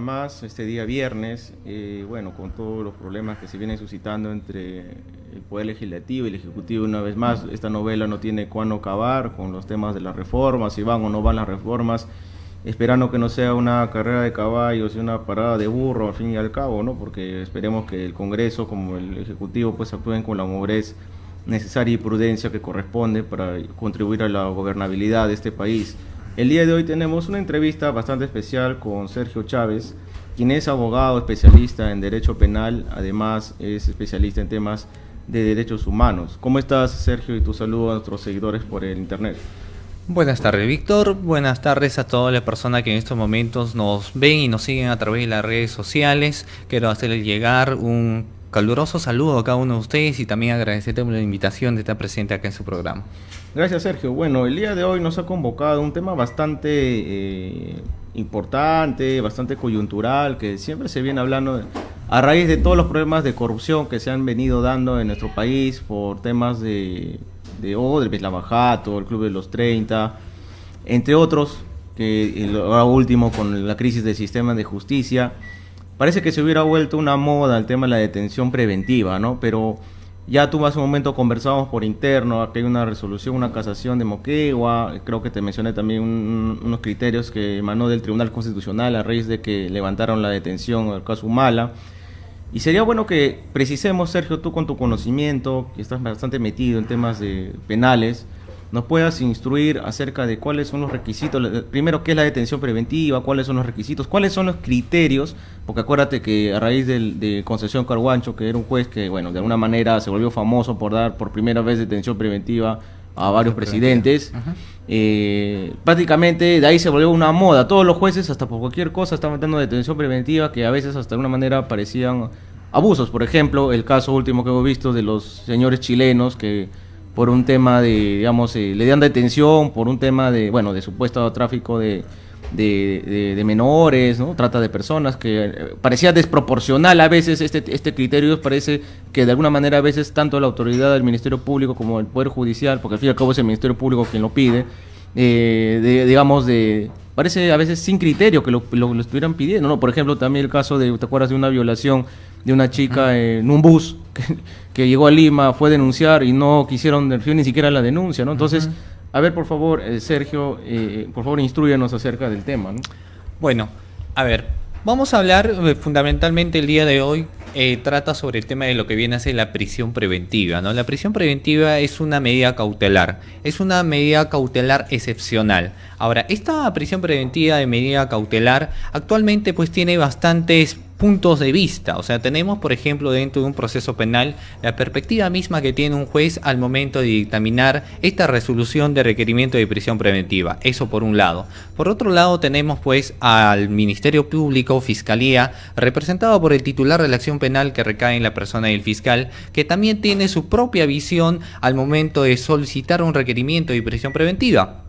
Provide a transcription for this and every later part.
más este día viernes, bueno, con todos los problemas que se vienen suscitando entre el Poder Legislativo y el Ejecutivo una vez más. Esta novela no tiene cuándo acabar con los temas de las reformas, si van o no van las reformas, esperando que no sea una carrera de caballos y una parada de burro al fin y al cabo, ¿no? Porque esperemos que el Congreso como el Ejecutivo pues actúen con la madurez necesaria y prudencia que corresponde para contribuir a la gobernabilidad de este país. El día de hoy tenemos una entrevista bastante especial con Sergio Chávez, quien es abogado especialista en derecho penal, además es especialista en temas de derechos humanos. ¿Cómo estás, Sergio? Y tu saludo a nuestros seguidores por el internet. Buenas tardes, Víctor. Buenas tardes a todas las personas que en estos momentos nos ven y nos siguen a través de las redes sociales. Quiero hacerles llegar un caluroso saludo a cada uno de ustedes y también agradecerte por la invitación de estar presente acá en su programa. Gracias, Sergio. Bueno, el día de hoy nos ha convocado un tema bastante importante, bastante coyuntural, que siempre se viene hablando a raíz de todos los problemas de corrupción que se han venido dando en nuestro país por temas de Odebrecht, Lavajato, el Club de los 30, entre otros, que ahora último con la crisis del sistema de justicia. Parece que se hubiera vuelto una moda el tema de la detención preventiva, ¿no? Pero ya tú hace un momento conversamos por interno, aquí hay una resolución, una casación de Moquegua, creo que te mencioné también unos criterios que emanó del Tribunal Constitucional a raíz de que levantaron la detención al caso Humala. Y sería bueno que precisemos, Sergio, tú con tu conocimiento, que estás bastante metido en temas penales, nos puedas instruir acerca de cuáles son los requisitos, primero qué es la detención preventiva, cuáles son los requisitos, cuáles son los criterios, porque acuérdate que a raíz de Concepción Carhuancho, que era un juez que, bueno, de alguna manera se volvió famoso por dar por primera vez detención preventiva a varios presidentes, prácticamente de ahí se volvió una moda, todos los jueces hasta por cualquier cosa estaban dando detención preventiva que a veces hasta de una manera parecían abusos. Por ejemplo, el caso último que hemos visto de los señores chilenos que por un tema de, digamos, le dan detención por un tema de, bueno, de supuesto tráfico de menores, ¿no? Trata de personas, que parecía desproporcional a veces este criterio. Parece que de alguna manera a veces tanto la autoridad del Ministerio Público como el Poder Judicial, porque al fin y al cabo es el Ministerio Público quien lo pide, parece a veces sin criterio que lo estuvieran pidiendo, ¿no? Por ejemplo, también el caso de, ¿te acuerdas de una violación de una chica en un bus que llegó a Lima, fue a denunciar y no quisieron recibir ni siquiera la denuncia, ¿no? Entonces, a ver, por favor, Sergio, por favor, instrúyanos acerca del tema, ¿no? Bueno, a ver, vamos a hablar fundamentalmente el día de hoy, trata sobre el tema de lo que viene a ser la prisión preventiva, ¿no? La prisión preventiva es una medida cautelar excepcional. Ahora, esta prisión preventiva de medida cautelar actualmente pues tiene bastantes puntos de vista. O sea, tenemos, por ejemplo, dentro de un proceso penal, la perspectiva misma que tiene un juez al momento de dictaminar esta resolución de requerimiento de prisión preventiva. Eso por un lado. Por otro lado, tenemos pues al Ministerio Público, Fiscalía, representado por el titular de la acción penal que recae en la persona del fiscal, que también tiene su propia visión al momento de solicitar un requerimiento de prisión preventiva.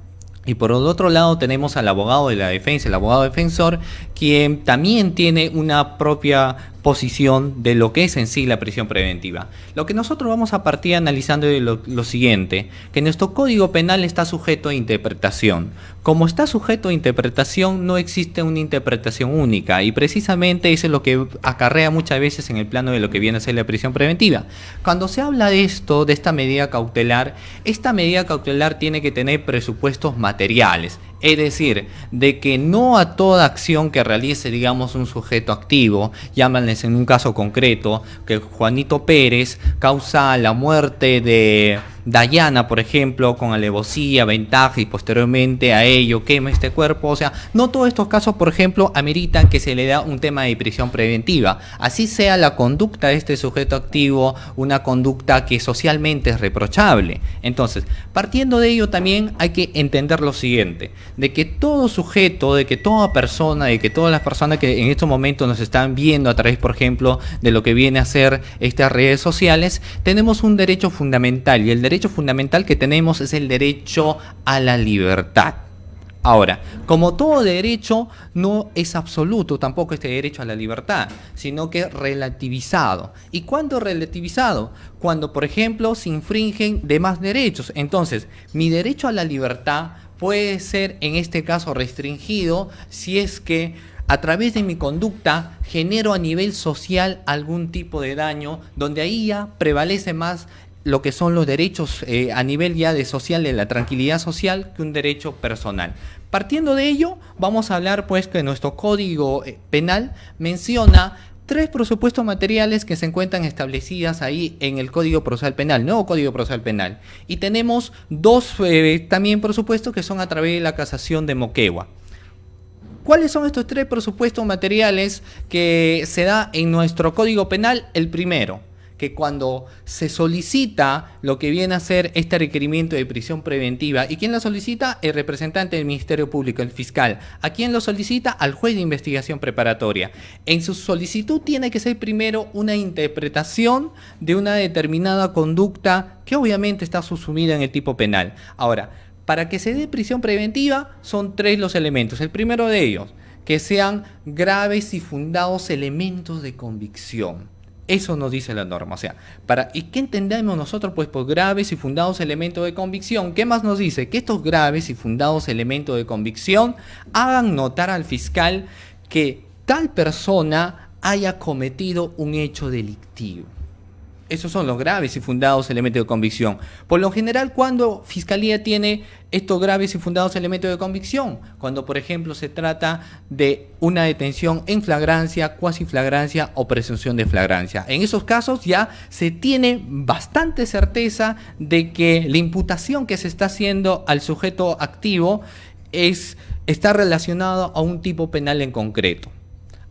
Y por el otro lado tenemos al abogado de la defensa, el abogado defensor, quien también tiene una propia posición de lo que es en sí la prisión preventiva. Lo que nosotros vamos a partir analizando es lo siguiente, que nuestro Código Penal está sujeto a interpretación. Como está sujeto a interpretación, no existe una interpretación única, y precisamente eso es lo que acarrea muchas veces en el plano de lo que viene a ser la prisión preventiva. Cuando se habla de esto, de esta medida cautelar tiene que tener presupuestos materiales. Es decir, de que no a toda acción que realice, digamos, un sujeto activo, llámanles en un caso concreto, que Juanito Pérez causa la muerte de Dayana, por ejemplo, con alevosía, ventaja y posteriormente a ello quema este cuerpo. O sea, no todos estos casos, por ejemplo, ameritan que se le da un tema de prisión preventiva. Así sea la conducta de este sujeto activo, una conducta que socialmente es reprochable. Entonces, partiendo de ello también hay que entender lo siguiente, de que todo sujeto, de que toda persona, de que todas las personas que en estos momentos nos están viendo a través, por ejemplo, de lo que viene a ser estas redes sociales, tenemos un derecho fundamental, y el derecho fundamental que tenemos es el derecho a la libertad. Ahora, como todo derecho, no es absoluto tampoco este derecho a la libertad, sino que es relativizado. ¿Y cuándo relativizado? Cuando, por ejemplo, se infringen demás derechos. Entonces, mi derecho a la libertad puede ser, en este caso, restringido si es que a través de mi conducta genero a nivel social algún tipo de daño, donde ahí ya prevalece más lo que son los derechos a nivel ya de social, de la tranquilidad social, que un derecho personal. Partiendo de ello, vamos a hablar pues que nuestro Código Penal menciona 3 presupuestos materiales que se encuentran establecidas ahí en el Código Procesal Penal, nuevo Código Procesal Penal. Y tenemos 2 también presupuestos que son a través de la casación de Moquegua. ¿Cuáles son estos 3 presupuestos materiales que se da en nuestro Código Penal? El primero, que cuando se solicita lo que viene a ser este requerimiento de prisión preventiva, ¿y quién lo solicita? El representante del Ministerio Público, el fiscal. ¿A quién lo solicita? Al juez de investigación preparatoria. En su solicitud tiene que ser primero una interpretación de una determinada conducta que obviamente está subsumida en el tipo penal. Ahora, para que se dé prisión preventiva son 3 los elementos. El primero de ellos, que sean graves y fundados elementos de convicción. Eso nos dice la norma. O sea, ¿y qué entendemos nosotros pues por graves y fundados elementos de convicción? ¿Qué más nos dice? Que estos graves y fundados elementos de convicción hagan notar al fiscal que tal persona haya cometido un hecho delictivo. Esos son los graves y fundados elementos de convicción. Por lo general, ¿cuándo Fiscalía tiene estos graves y fundados elementos de convicción? Cuando, por ejemplo, se trata de una detención en flagrancia, cuasi flagrancia o presunción de flagrancia. En esos casos ya se tiene bastante certeza de que la imputación que se está haciendo al sujeto activo está relacionada a un tipo penal en concreto.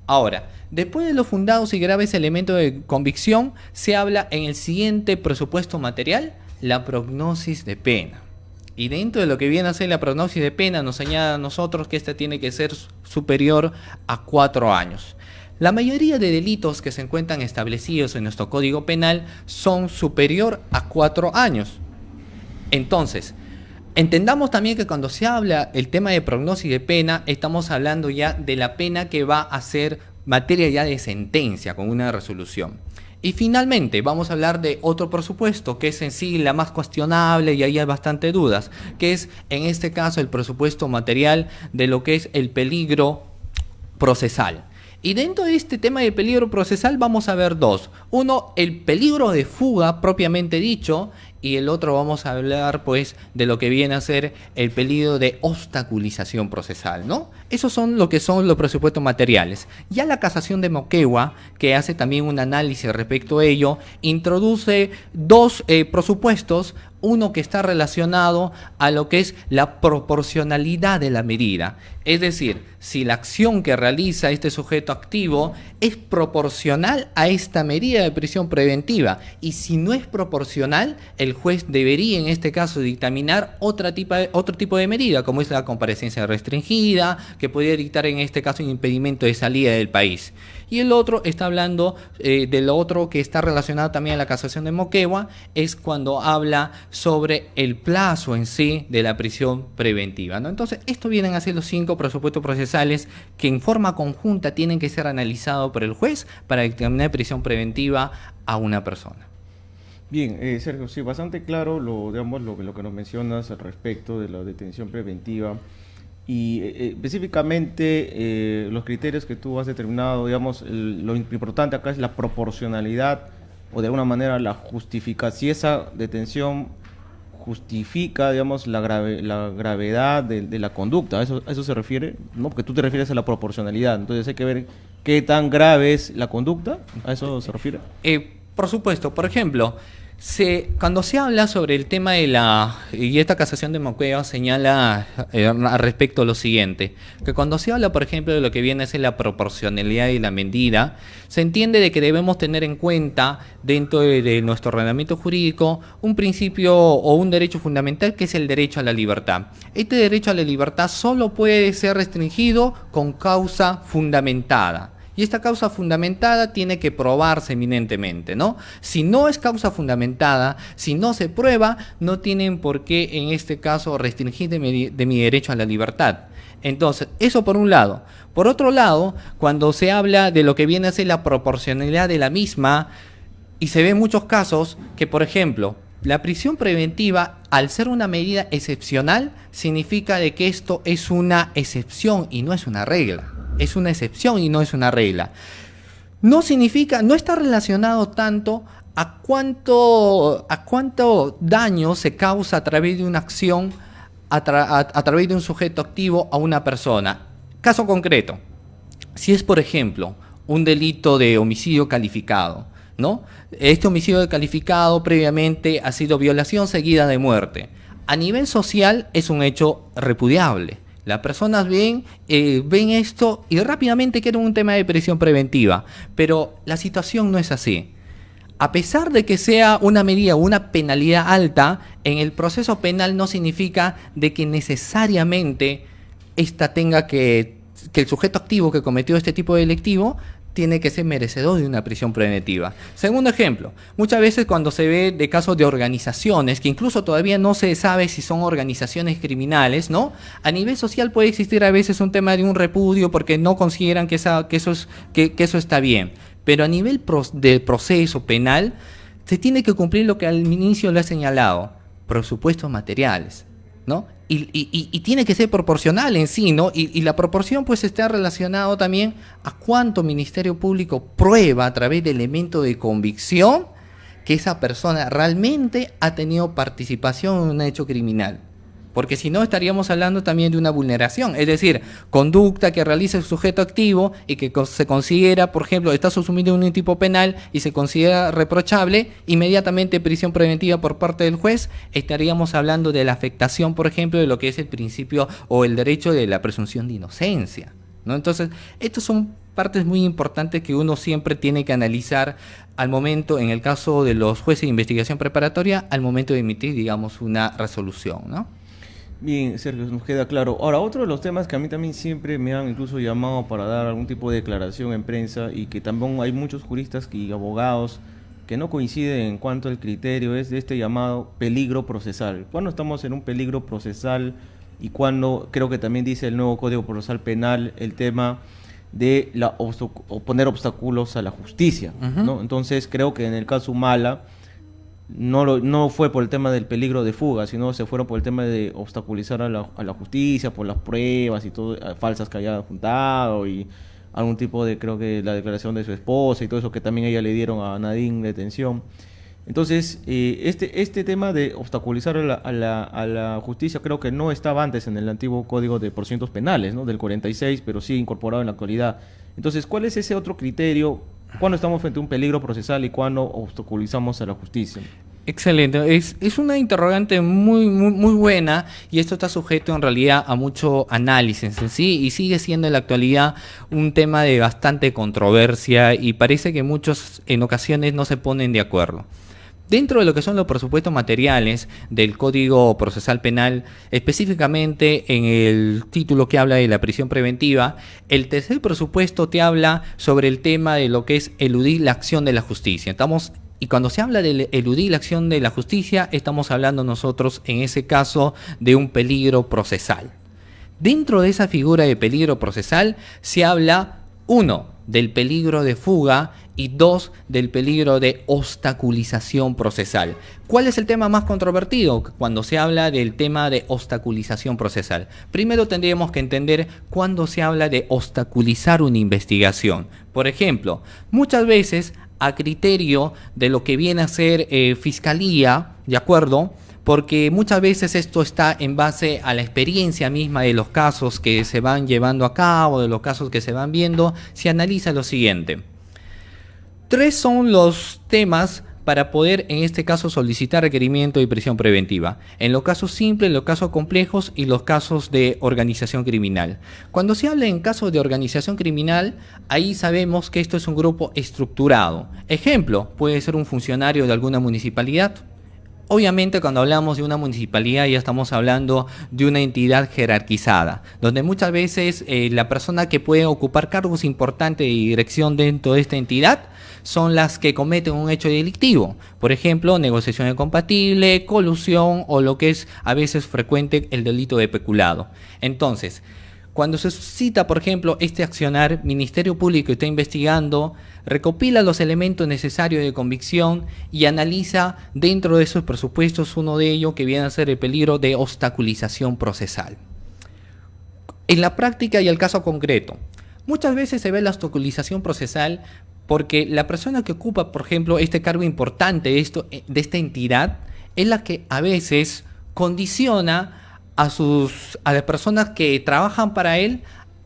Ahora, después de los fundados y graves elementos de convicción, se habla en el siguiente presupuesto material, la prognosis de pena. Y dentro de lo que viene a ser la prognosis de pena, nos señala a nosotros que esta tiene que ser superior a 4 años. La mayoría de delitos que se encuentran establecidos en nuestro Código Penal son superior a 4 años. Entonces, entendamos también que cuando se habla el tema de prognosis de pena, estamos hablando ya de la pena que va a ser materia ya de sentencia con una resolución. Y finalmente vamos a hablar de otro presupuesto que es en sí la más cuestionable y ahí hay bastante dudas, que es en este caso el presupuesto material de lo que es el peligro procesal. Y dentro de este tema de peligro procesal vamos a ver 2. Uno, el peligro de fuga propiamente dicho, y el otro vamos a hablar pues de lo que viene a ser el peligro de obstaculización procesal, ¿no? Esos son lo que son los presupuestos materiales. Ya la casación de Moquegua, que hace también un análisis respecto a ello, introduce 2 presupuestos, uno que está relacionado a lo que es la proporcionalidad de la medida. Es decir, si la acción que realiza este sujeto activo es proporcional a esta medida de prisión preventiva, y si no es proporcional, el juez debería en este caso dictaminar otro tipo de medida, como es la comparecencia restringida, que podría dictar en este caso un impedimento de salida del país. Y el otro está hablando de lo otro que está relacionado también a la casación de Moquegua, es cuando habla sobre el plazo en sí de la prisión preventiva, ¿no? Entonces, esto vienen a ser los 5 presupuestos procesales que en forma conjunta tienen que ser analizados por el juez para dictaminar prisión preventiva a una persona. Bien, Sergio, sí, bastante claro lo que nos mencionas al respecto de la detención preventiva y específicamente los criterios que tú has determinado, digamos, lo importante acá es la proporcionalidad o de alguna manera la justificación, si esa detención justifica, digamos, la gravedad de la conducta. ¿A eso se refiere? ¿No? Porque tú te refieres a la proporcionalidad, entonces hay que ver qué tan grave es la conducta. ¿A eso se refiere? Por supuesto, por ejemplo, cuando se habla sobre el tema de y esta casación de Moquegua señala al respecto lo siguiente, que cuando se habla, por ejemplo, de lo que viene a ser la proporcionalidad y la medida, se entiende de que debemos tener en cuenta dentro de nuestro ordenamiento jurídico un principio o un derecho fundamental que es el derecho a la libertad. Este derecho a la libertad solo puede ser restringido con causa fundamentada. Y esta causa fundamentada tiene que probarse eminentemente, ¿no? Si no es causa fundamentada, si no se prueba, no tienen por qué, en este caso, restringir de mi derecho a la libertad. Entonces, eso por un lado. Por otro lado, cuando se habla de lo que viene a ser la proporcionalidad de la misma, y se ven muchos casos que, por ejemplo, la prisión preventiva, al ser una medida excepcional, significa de que esto es una excepción y no es una regla. es una excepción y no es una regla. No significa, no está relacionado tanto a cuánto daño se causa a través de una acción, a través de un sujeto activo a una persona. Caso concreto, si es, por ejemplo, un delito de homicidio calificado, ¿no? Este homicidio calificado previamente ha sido violación seguida de muerte. A nivel social es un hecho repudiable. Las personas ven esto y rápidamente quieren un tema de prisión preventiva, pero la situación no es así. A pesar de que sea una medida o una penalidad alta, en el proceso penal no significa de que necesariamente esta tenga que el sujeto activo que cometió este tipo de delictivo tiene que ser merecedor de una prisión preventiva. Segundo ejemplo, muchas veces cuando se ve de casos de organizaciones, que incluso todavía no se sabe si son organizaciones criminales, ¿no? A nivel social puede existir a veces un tema de un repudio porque no consideran que eso está bien. Pero a nivel de proceso penal, se tiene que cumplir lo que al inicio le he señalado, presupuestos materiales, ¿no? Y tiene que ser proporcional en sí, ¿no? Y la proporción pues está relacionado también a cuánto Ministerio Público prueba a través de elementos de convicción que esa persona realmente ha tenido participación en un hecho criminal. Porque si no estaríamos hablando también de una vulneración, es decir, conducta que realiza el sujeto activo y que se considera, por ejemplo, está subsumido en un tipo penal y se considera reprochable, inmediatamente prisión preventiva por parte del juez, estaríamos hablando de la afectación, por ejemplo, de lo que es el principio o el derecho de la presunción de inocencia, ¿no? Entonces, estos son partes muy importantes que uno siempre tiene que analizar al momento, en el caso de los jueces de investigación preparatoria, al momento de emitir, digamos, una resolución, ¿no? Bien, Sergio, nos queda claro. Ahora, otro de los temas que a mí también siempre me han incluso llamado para dar algún tipo de declaración en prensa y que también hay muchos juristas y abogados que no coinciden en cuanto al criterio es de este llamado peligro procesal. ¿Cuándo estamos en un peligro procesal y cuándo, creo que también dice el nuevo Código Procesal Penal, el tema de poner obstáculos a la justicia, ¿no? Entonces, creo que en el caso Humala no fue por el tema del peligro de fuga, sino se fueron por el tema de obstaculizar a la justicia, por las pruebas y todo, falsas que haya juntado y algún tipo de, creo que la declaración de su esposa y todo eso que también ella le dieron a Nadine detención. Entonces, este tema de obstaculizar a la justicia creo que no estaba antes en el antiguo Código de Procedimientos Penales, ¿no? Del 46, pero sí incorporado en la actualidad. Entonces, ¿cuál es ese otro criterio? ¿Cuándo estamos frente a un peligro procesal y cuándo obstaculizamos a la justicia? Excelente, es una interrogante muy buena y esto está sujeto en realidad a mucho análisis en sí y sigue siendo en la actualidad un tema de bastante controversia y parece que muchos en ocasiones no se ponen de acuerdo. Dentro de lo que son los presupuestos materiales del Código Procesal Penal, específicamente en el título que habla de la prisión preventiva, el tercer presupuesto te habla sobre el tema de lo que es eludir la acción de la justicia. Y cuando se habla de eludir la acción de la justicia, estamos hablando nosotros en ese caso de un peligro procesal. Dentro de esa figura de peligro procesal se habla, 1, del peligro de fuga y 2, del peligro de obstaculización procesal. ¿Cuál es el tema más controvertido cuando se habla del tema de obstaculización procesal? Primero tendríamos que entender cuándo se habla de obstaculizar una investigación. Por ejemplo, muchas veces a criterio de lo que viene a ser fiscalía, ¿de acuerdo? Porque muchas veces esto está en base a la experiencia misma de los casos que se van llevando a cabo, de los casos que se van viendo, se analiza lo siguiente. 3 son los temas para poder, en este caso, solicitar requerimiento de prisión preventiva. En los casos simples, los casos complejos y los casos de organización criminal. Cuando se habla en casos de organización criminal, ahí sabemos que esto es un grupo estructurado. Ejemplo, puede ser un funcionario de alguna municipalidad. Obviamente cuando hablamos de una municipalidad ya estamos hablando de una entidad jerarquizada, donde muchas veces la persona que puede ocupar cargos importantes de dirección dentro de esta entidad son las que cometen un hecho delictivo. Por ejemplo, negociación incompatible, colusión o lo que es a veces frecuente el delito de peculado. Entonces, cuando se suscita, por ejemplo, este accionar, Ministerio Público está investigando, recopila los elementos necesarios de convicción y analiza dentro de esos presupuestos uno de ellos que viene a ser el peligro de obstaculización procesal. En la práctica y el caso concreto, Muchas veces se ve la obstaculización procesal porque la persona que ocupa, por ejemplo, este cargo importante de esta entidad es la que a veces condiciona a las personas que trabajan para él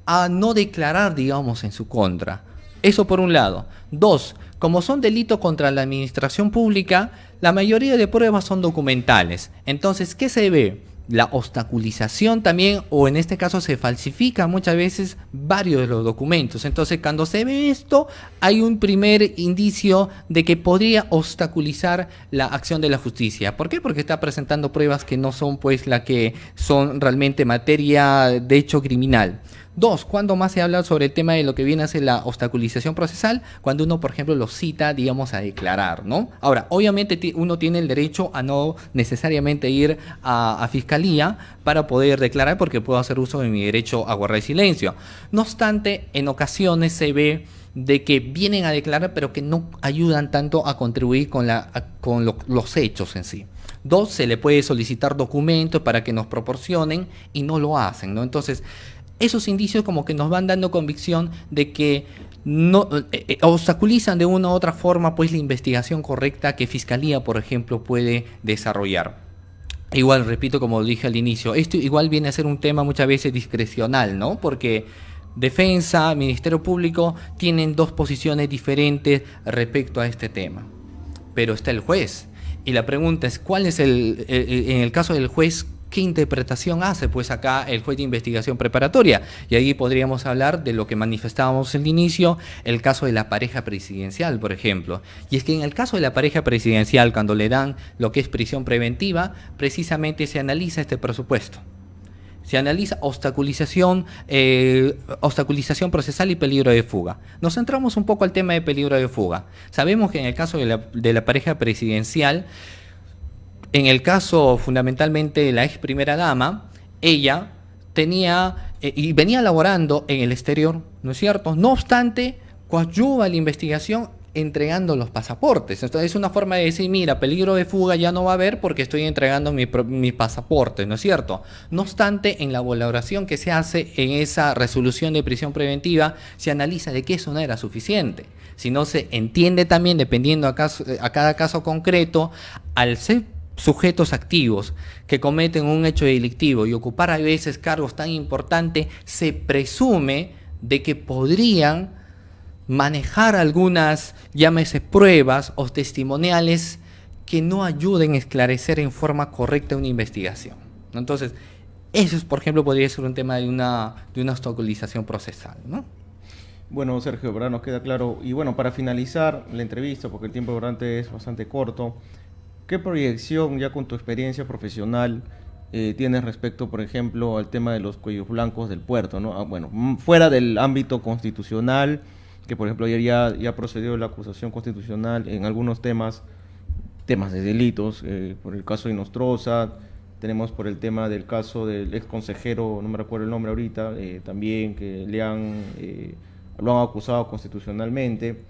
a no declarar, digamos, en su contra. Eso por un lado. Dos, como son delitos contra la administración pública, la mayoría de pruebas son documentales. Entonces, ¿qué se ve? La obstaculización también, o en este caso se falsifican muchas veces varios de los documentos. Entonces, cuando se ve esto, hay un primer indicio de que podría obstaculizar la acción de la justicia. ¿Por qué? Porque está presentando pruebas que no son pues la que son realmente materia de hecho criminal. Dos, ¿cuándo más se habla sobre el tema de lo que viene a ser la obstaculización procesal? Cuando uno, por ejemplo, lo cita, digamos, a declarar, ¿no? Ahora, obviamente uno tiene el derecho a no necesariamente ir a fiscalía para poder declarar, porque puedo hacer uso de mi derecho a guardar silencio. No obstante, en ocasiones se ve de que vienen a declarar, pero que no ayudan tanto a contribuir con los hechos en sí. Dos, se le puede solicitar documentos para que nos proporcionen y no lo hacen, ¿no? Entonces, esos indicios como que nos van dando convicción de que no obstaculizan de una u otra forma pues la investigación correcta que Fiscalía, por ejemplo, puede desarrollar. Igual, repito, como dije al inicio, esto igual viene a ser un tema muchas veces discrecional, ¿no? Porque Defensa, Ministerio Público tienen dos posiciones diferentes respecto a este tema. Pero está el juez. Y la pregunta es, ¿cuál es en el caso del juez, qué interpretación hace pues acá el juez de investigación preparatoria? Y ahí podríamos hablar de lo que manifestábamos en el inicio, el caso de la pareja presidencial, por ejemplo. Y es que en el caso de la pareja presidencial, cuando le dan lo que es prisión preventiva, precisamente se analiza este presupuesto. Se analiza obstaculización procesal y peligro de fuga. Nos centramos un poco al tema de peligro de fuga. Sabemos que en el caso de la pareja presidencial, en el caso fundamentalmente de la ex primera dama, ella tenía y venía laborando en el exterior, ¿no es cierto? No obstante, coadyuva la investigación entregando los pasaportes. Entonces es una forma de decir, mira, peligro de fuga ya no va a haber porque estoy entregando mi pasaporte, ¿no es cierto? No obstante, en la valoración que se hace en esa resolución de prisión preventiva, se analiza de que eso no era suficiente. Si no se entiende también, dependiendo a cada caso concreto, al ser sujetos activos que cometen un hecho delictivo y ocupar a veces cargos tan importantes, se presume de que podrían manejar algunas, llámese pruebas o testimoniales que no ayuden a esclarecer en forma correcta una investigación, ¿no? Entonces, eso es, por ejemplo, podría ser un tema de una obstaculización procesal, ¿no? Bueno, Sergio, ¿verdad? Nos queda claro. Y bueno, para finalizar la entrevista, porque el tiempo es bastante corto, ¿qué proyección ya con tu experiencia profesional tienes respecto, por ejemplo, al tema de los cuellos blancos del puerto, ¿no? Bueno, fuera del ámbito constitucional, que por ejemplo ayer ya procedió la acusación constitucional en algunos temas de delitos, por el caso de Nostroza, tenemos por el tema del caso del ex consejero, no me recuerdo el nombre ahorita, también que lo han acusado constitucionalmente.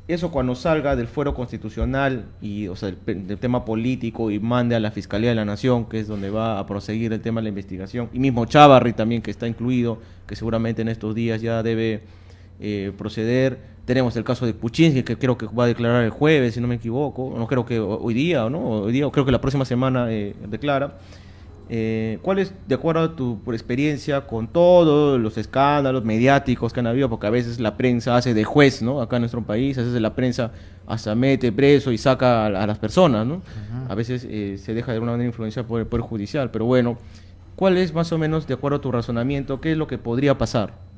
Eso cuando salga del fuero constitucional y, o sea, del tema político y mande a la Fiscalía de la Nación, que es donde va a proseguir el tema de la investigación, y mismo Chávarri también, que está incluido, que seguramente en estos días ya debe proceder. Tenemos el caso de Kuczynski, que creo que va a declarar el jueves, si no me equivoco, no creo que hoy día, o no, hoy día, o creo que la próxima semana declara. ¿Cuál es, de acuerdo a tu experiencia, con todos los escándalos mediáticos que han habido, porque a veces la prensa hace de juez, ¿no? Acá en nuestro país, a veces la prensa hasta mete preso y saca a las personas, ¿no? A veces se deja de alguna manera influenciar por el Poder Judicial, pero bueno, ¿cuál es más o menos, de acuerdo a tu razonamiento, qué es lo que podría pasar?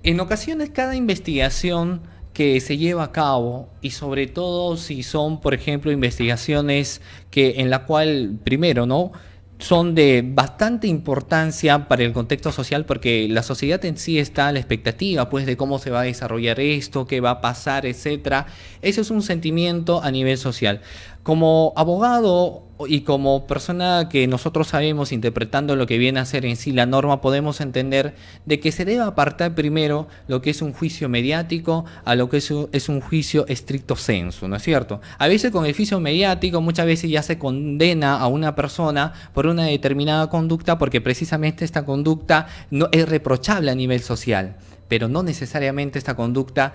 En ocasiones cada investigación que se lleva a cabo, y sobre todo si son, por ejemplo, investigaciones en la cual, primero, ¿no?, son de bastante importancia para el contexto social, porque la sociedad en sí está a la expectativa pues de cómo se va a desarrollar esto, qué va a pasar, etcétera. Eso es un sentimiento a nivel social. Como abogado y como persona que nosotros sabemos, interpretando lo que viene a ser en sí la norma, podemos entender de que se debe apartar primero lo que es un juicio mediático a lo que es un juicio estricto sensu, ¿no es cierto? A veces con el juicio mediático muchas veces ya se condena a una persona por una determinada conducta porque precisamente esta conducta no es reprochable a nivel social. pero no necesariamente esta conducta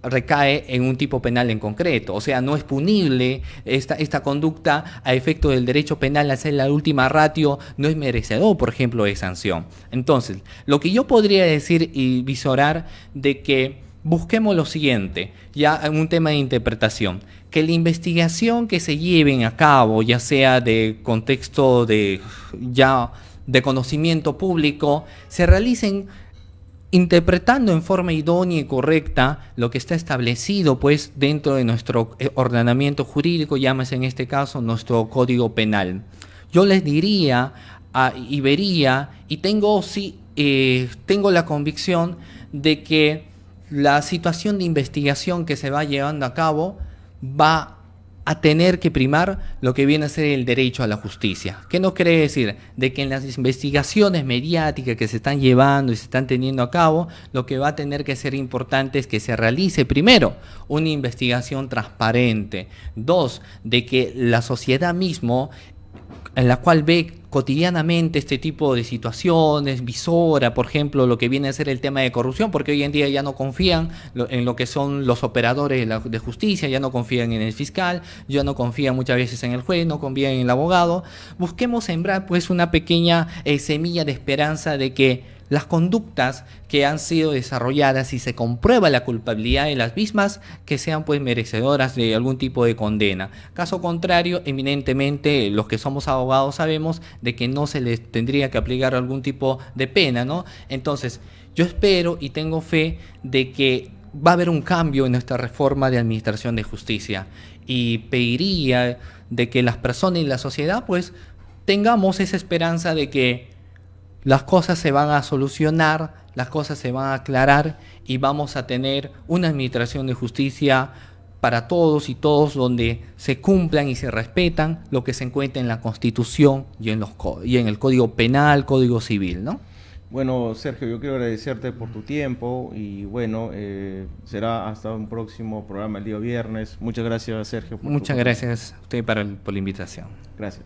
recae en un tipo penal en concreto. O sea, no es punible esta conducta a efecto del derecho penal, hacer la última ratio, no es merecedor, por ejemplo, de sanción. Entonces, lo que yo podría decir y visorar de que busquemos lo siguiente, ya en un tema de interpretación, que la investigación que se lleven a cabo, ya sea de contexto de conocimiento público, se realicen interpretando en forma idónea y correcta lo que está establecido pues dentro de nuestro ordenamiento jurídico, llámese en este caso nuestro Código Penal. Yo les diría y vería, y tengo la convicción de que la situación de investigación que se va llevando a cabo va a tener que primar lo que viene a ser el derecho a la justicia. ¿Qué no quiere decir? De que en las investigaciones mediáticas que se están llevando y se están teniendo a cabo, lo que va a tener que ser importante es que se realice primero una investigación transparente. Dos, de que la sociedad mismo, en la cual ve cotidianamente este tipo de situaciones, visora, por ejemplo, lo que viene a ser el tema de corrupción, porque hoy en día ya no confían en lo que son los operadores de justicia, ya no confían en el fiscal, ya no confían muchas veces en el juez, no confían en el abogado. Busquemos sembrar pues una pequeña semilla de esperanza de que las conductas que han sido desarrolladas y se comprueba la culpabilidad de las mismas, que sean pues merecedoras de algún tipo de condena. Caso contrario, eminentemente los que somos abogados sabemos de que no se les tendría que aplicar algún tipo de pena, ¿no? Entonces, yo espero y tengo fe de que va a haber un cambio en nuestra reforma de administración de justicia, y pediría de que las personas y la sociedad pues tengamos esa esperanza de que las cosas se van a solucionar, las cosas se van a aclarar y vamos a tener una administración de justicia para todos y todos, donde se cumplan y se respetan lo que se encuentra en la Constitución y en el Código Penal, Código Civil, ¿no? Bueno, Sergio, yo quiero agradecerte por tu tiempo y bueno, será hasta un próximo programa el día viernes. Muchas gracias, Sergio. Muchas gracias a usted por la invitación. Gracias.